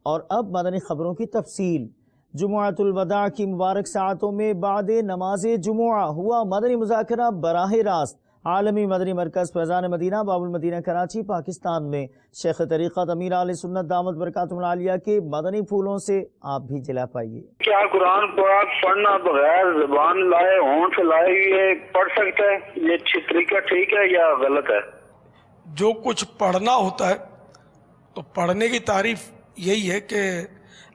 اور اب مدنی خبروں کی تفصیل۔ جمعۃ الوداع کی مبارک ساعتوں میں بعد نماز جمعہ ہوا مدنی مذاکرہ براہ راست عالمی مدنی مرکز فیضان مدینہ باب المدینہ کراچی پاکستان میں۔ شیخ طریقت امیر اہل سنت دامت برکاتہم العالیہ کے مدنی پھولوں سے آپ بھی جلا پائیے۔ کیا قرآن پاک پڑھنا بغیر زبان لائے ہونٹ لائے یہ پڑھ سکتا ہے؟ یہ طریقہ ٹھیک ہے یا غلط ہے؟ جو کچھ پڑھنا ہوتا ہے تو پڑھنے کی تعریف یہی ہے کہ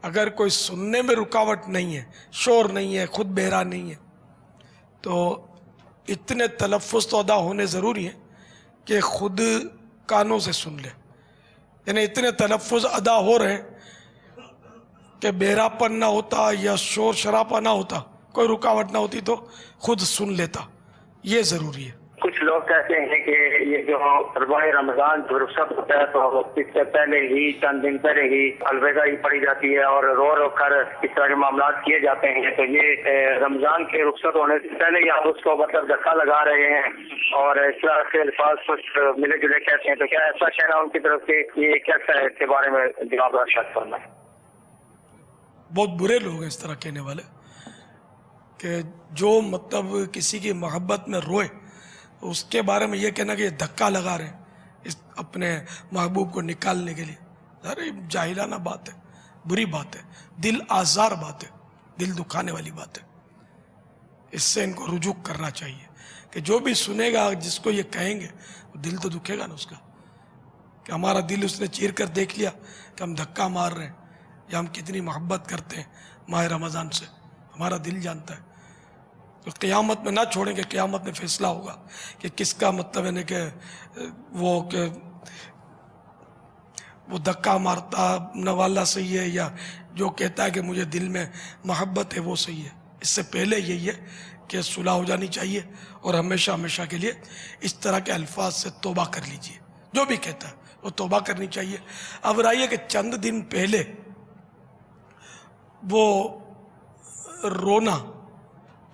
اگر کوئی سننے میں رکاوٹ نہیں ہے، شور نہیں ہے، خود بہرا نہیں ہے، تو اتنے تلفظ تو ادا ہونے ضروری ہیں کہ خود کانوں سے سن لے، یعنی اتنے تلفظ ادا ہو رہے ہیں کہ بہراپن نہ ہوتا یا شور شرابہ نہ ہوتا، کوئی رکاوٹ نہ ہوتی تو خود سن لیتا، یہ ضروری ہے۔ کچھ لوگ کہتے ہیں کہ یہ جو اربع رمضان جو رخصت ہوتا ہے تو اس سے پہلے ہی چند دن پہلے ہی الوداعی پڑھی جاتی ہے اور رو رو کر اس طرح کے معاملات کیے جاتے ہیں، تو یہ رمضان کے رخصت ہونے سے پہلے ہی آپ اس کو مطلب دھکا لگا رہے ہیں اور اس طرح کے الفاظ کچھ ملے جلے کہتے ہیں، تو کیا ایسا کہنا ان کی طرف سے یہ کیسا ہے؟ اس کے بارے میں جواب ارشاد کرنا ہے۔ بہت برے لوگ ہیں اس طرح کہنے والے کہ جو مطلب کسی کی محبت میں روئے، اس کے بارے میں یہ کہنا کہ یہ دھکا لگا رہے ہیں اس اپنے محبوب کو نکالنے کے لیے، ارے جاہلانہ بات ہے، بری بات ہے، دل آزار بات ہے، دل دکھانے والی بات ہے۔ اس سے ان کو رجوع کرنا چاہیے کہ جو بھی سنے گا، جس کو یہ کہیں گے، دل تو دکھے گا نا اس کا، کہ ہمارا دل اس نے چیر کر دیکھ لیا کہ ہم دھکا مار رہے ہیں یا ہم کتنی محبت کرتے ہیں ماہ رمضان سے، ہمارا دل جانتا ہے۔ تو قیامت میں نہ چھوڑیں کہ قیامت میں فیصلہ ہوگا کہ کس کا مطلب ہے کہ وہ دھکا مارتا نوالا صحیح ہے یا جو کہتا ہے کہ مجھے دل میں محبت ہے وہ صحیح ہے۔ اس سے پہلے یہی ہے کہ صلح ہو جانی چاہیے اور ہمیشہ ہمیشہ کے لیے اس طرح کے الفاظ سے توبہ کر لیجئے، جو بھی کہتا ہے وہ توبہ کرنی چاہیے۔ اب رہیے کہ چند دن پہلے وہ رونا،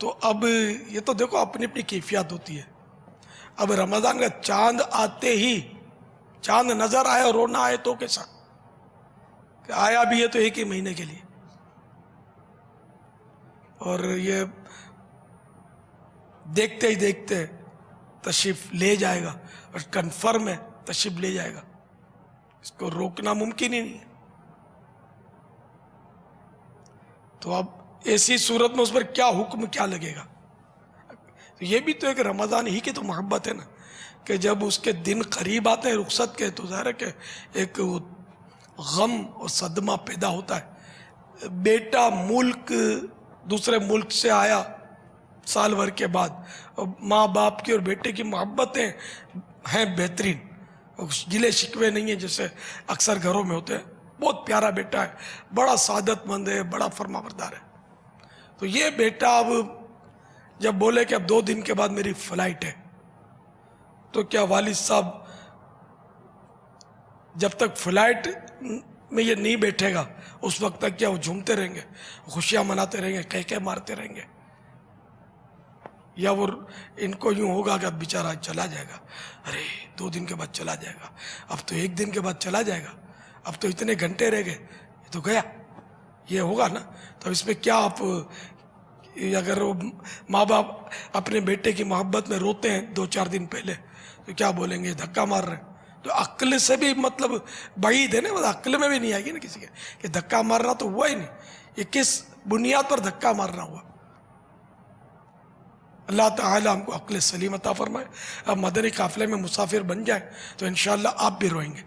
تو اب یہ تو دیکھو اپنی اپنی کیفیت ہوتی ہے۔ اب رمضان کا چاند آتے ہی چاند نظر آئے اور رونا آئے تو کیسا؟ کہ آیا بھی ہے تو ایک ہی مہینے کے لیے، اور یہ دیکھتے ہی دیکھتے تشریف لے جائے گا اور کنفرم ہے تشریف لے جائے گا، اس کو روکنا ممکن ہی نہیں ہے۔ تو اب ایسی صورت میں اس پر کیا حکم کیا لگے گا؟ تو یہ بھی تو ایک رمضان ہی کی تو محبت ہے نا، کہ جب اس کے دن قریب آتے ہیں رخصت کے، تو ظاہر ہے کہ ایک غم اور صدمہ پیدا ہوتا ہے۔ بیٹا ملک دوسرے ملک سے آیا سال بھر کے بعد، ماں باپ کی اور بیٹے کی محبتیں ہیں بہترین، گلے شکوے نہیں ہیں جیسے اکثر گھروں میں ہوتے ہیں۔ بہت پیارا بیٹا ہے، بڑا سعادت مند ہے، بڑا فرما بردار ہے۔ تو یہ بیٹا اب جب بولے کہ اب 2 دن کے بعد میری فلائٹ ہے، تو کیا والد صاحب جب تک فلائٹ میں یہ نہیں بیٹھے گا اس وقت تک کیا وہ جھومتے رہیں گے، خوشیاں مناتے رہیں گے، کہکے مارتے رہیں گے؟ یا وہ ان کو یوں ہوگا کہ اب بیچارہ چلا جائے گا، ارے 2 دن کے بعد چلا جائے گا، اب تو 1 دن کے بعد چلا جائے گا، اب تو اتنے گھنٹے رہ گئے، یہ تو گیا، یہ ہوگا نا؟ تو اس میں کیا آپ اگر وہ ماں باپ اپنے بیٹے کی محبت میں روتے ہیں 2-4 دن پہلے، تو کیا بولیں گے دھکا مار رہے ہیں؟ تو عقل سے بھی مطلب بعید ہے نا، عقل میں بھی نہیں آئے گی نا کسی کے کہ دھکا مارنا تو ہوا ہی نہیں، یہ کس بنیاد پر دھکا مارنا ہوا؟ اللہ تعالی ہم کو عقل سلیم عطا فرمائے۔ اب مدنی قافلے میں مسافر بن جائیں تو انشاءاللہ آپ بھی روئیں گے۔